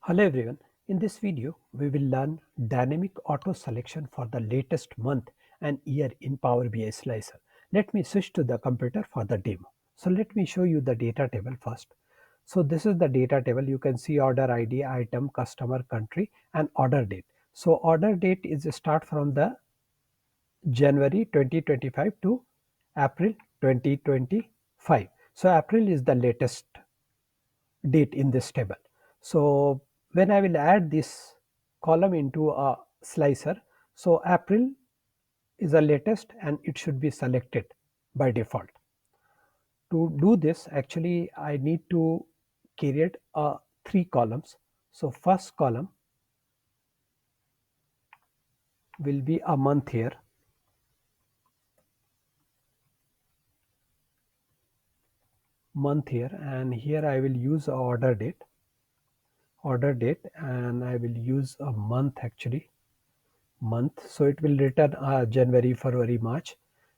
Hello everyone. In this video, we will learn dynamic auto selection for the latest month and year in Power BI Slicer. Let me switch to the computer for the demo. So let me show you the data table first. So this is the data table. You can see order ID, item, customer, country and order date. So order date is start from the January 2025 to April 2025. So April is the latest date in this table. So when I will add this column into a slicer, so April is the latest and it should be selected by default. To do this, actually I need to create three columns. So first column will be a month here, and here I will use a order date, and I will use a month, actually month. So it will return January, February, March,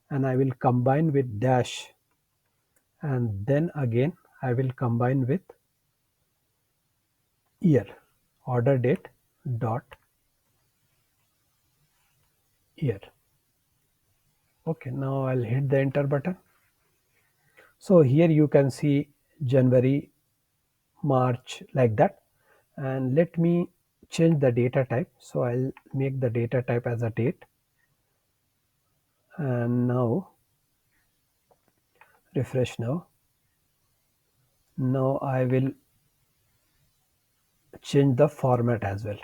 and I will combine with dash, and then again I will combine with year, order date dot year. Okay, now I'll hit the enter button. So here you can see January, March, like that. And let me change the data type. So I'll make the data type as a date, and now refresh. Now I will change the format as well.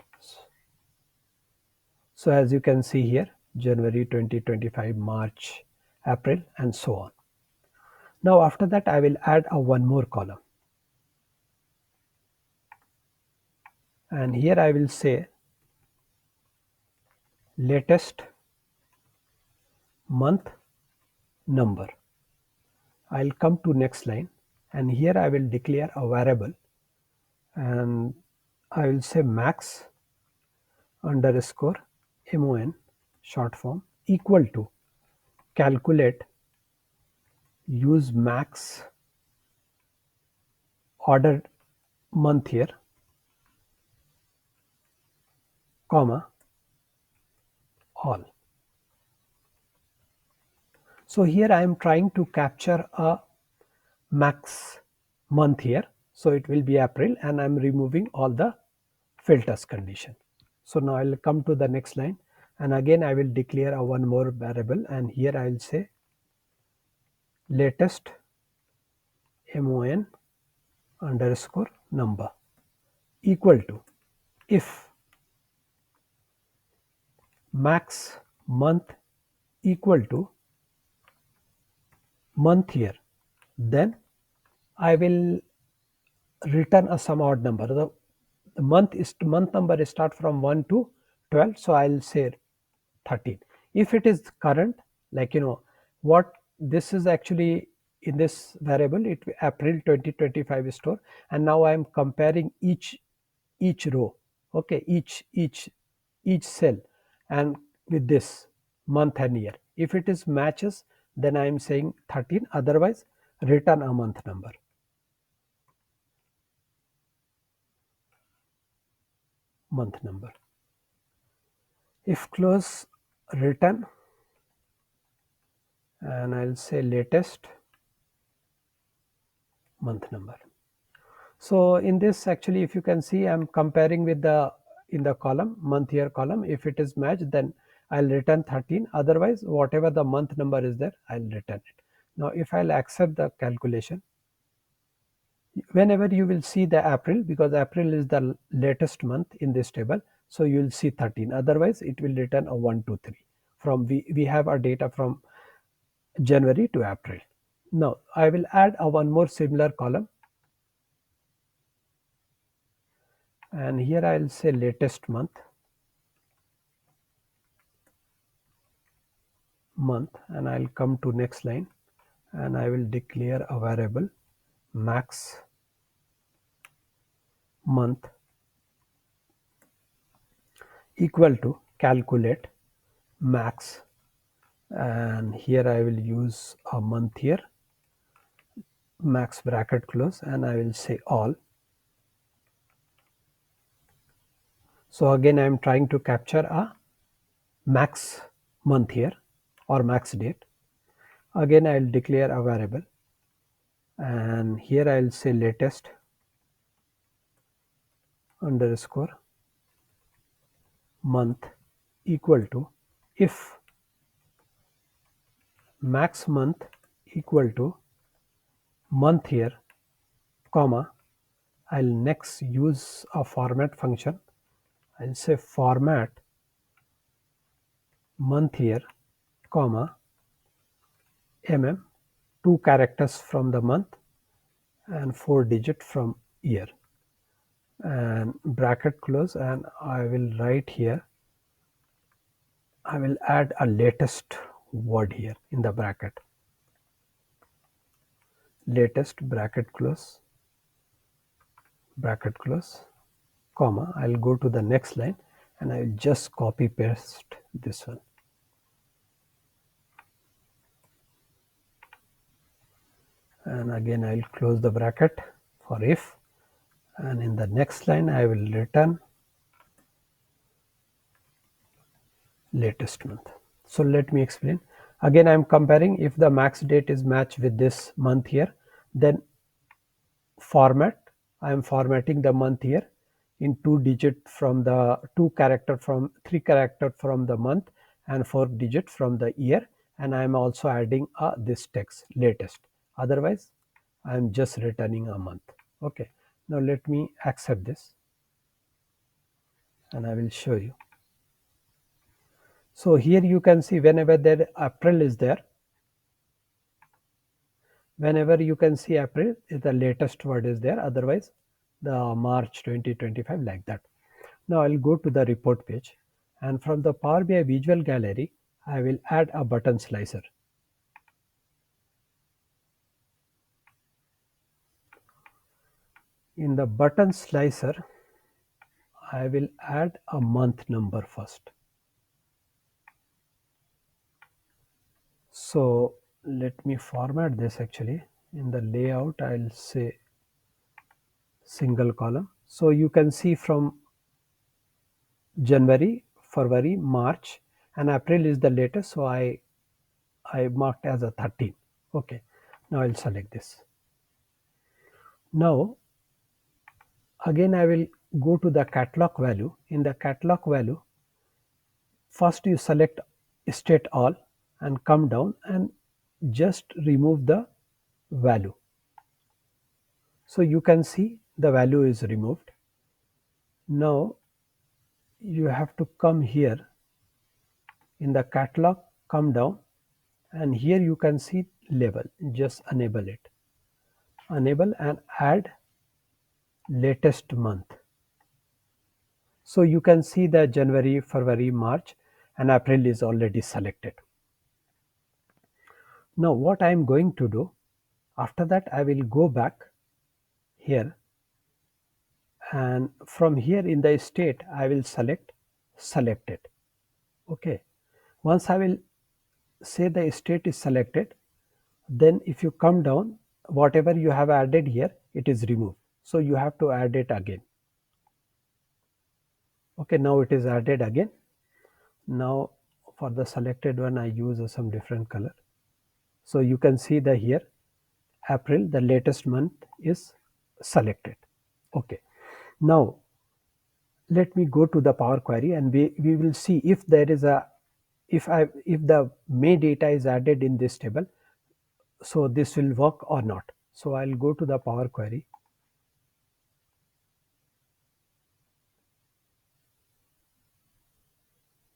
So as you can see here, January 2025, March, April, and so on. Now after that I will add a one more column, and here I will say latest month number. I'll come to next line, and here I will declare a variable, and I will say max underscore mon, short form, equal to calculate, use max ordered month here, comma all. So here I am trying to capture a max month here. So it will be April, and I am removing all the filters condition. So now I will come to the next line, and again I will declare a one more variable, and here I will say latest mon underscore number equal to, if max month equal to month here, then I will return a some odd number. The month number start from 1 to 12, so I'll say 13. If it is current, like what this is actually in this variable, it April 2025 store, and now I am comparing each row, okay, each cell, and with this month and year. If it is matches, then I am saying 13, otherwise return a month number. If close, return, and I'll say latest month number. So in this, actually, if you can see, I'm comparing with the in the column, month year column. If it is matched, then I'll return 13, otherwise whatever the month number is there, I'll return it. Now if I'll accept the calculation, whenever you will see the April, because April is the latest month in this table, so you will see 13, otherwise it will return a 1 2 3. From we have our data from January to April. Now I will add a one more similar column, and here I'll say latest month, and I'll come to next line, and I will declare a variable max month equal to calculate max, and here I will use a month here, max bracket close, and I will say all, So again I am trying to capture a max month here or max date. Again I will declare a variable, and here I will say latest underscore month equal to, if max month equal to month here, comma, I'll next use a format function. I'll say format month here, comma, two characters from the month and 4 digit from year, and bracket close, and I will write here, I will add a latest word here in the bracket, latest bracket close, comma, I'll go to the next line and I'll just copy paste this one. And again I'll close the bracket for if, and in the next line I will return latest month. So let me explain. Again I am comparing, if the max date is matched with this month here, then format, I am formatting the month here in 2 digit from the 2 character from 3 character from the month and 4 digit from the year, and I am also adding this text latest. Otherwise I am just returning a month. Okay, now let me accept this and I will show you. So here you can see whenever there April is there, whenever you can see April, the latest word is there, otherwise the March 2025, like that. Now I'll go to the report page, and from the Power BI visual gallery I will add a button slicer. In the button slicer I will add a month number first. So let me format this. Actually in the layout I'll say single column. So you can see from January, February, March, and April is the latest, so I marked as a 13. Okay, now I'll select this. Now again I will go to the catalog value. In the catalog value, first you select state all and come down and just remove the value. So you can see the value is removed. Now you have to come here in the catalog, come down, and here you can see label, just enable it, enable and add latest month. So you can see that January, February, March and April is already selected. Now what I am going to do, after that I will go back here, and from here in the state I will select selected. Okay, once I will say the state is selected, then if you come down, whatever you have added here, it is removed, so you have to add it again. Okay, now it is added again. Now for the selected one I use some different color. So you can see the here April, the latest month, is selected. Okay, now let me go to the Power Query and we will see if there is a, if the May data is added in this table, so this will work or not. So I'll go to the Power Query.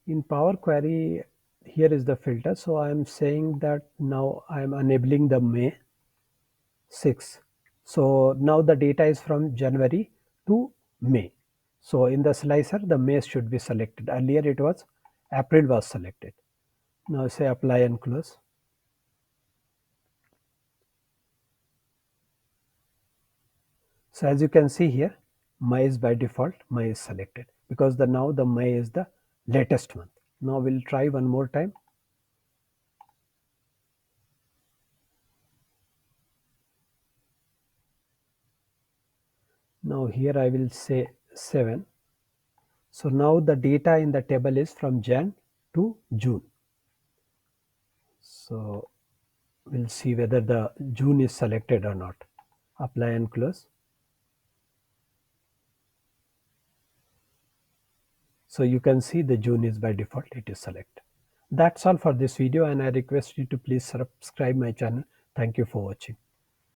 In Power Query, here is the filter. So I am saying that now I am enabling the May 6. So now the data is from January to May. So in the slicer, the May should be selected. Earlier it was April was selected. Now say apply and close. So as you can see here, May is by default, May is selected because now the May is the latest month. Now we'll try one more time. Now here I will say 7. So now the data in the table is from Jan to June. So we'll see whether the June is selected or not. Apply and close. So you can see the June is by default, it is selected. That's all for this video, and I request you to please subscribe my channel. Thank you for watching.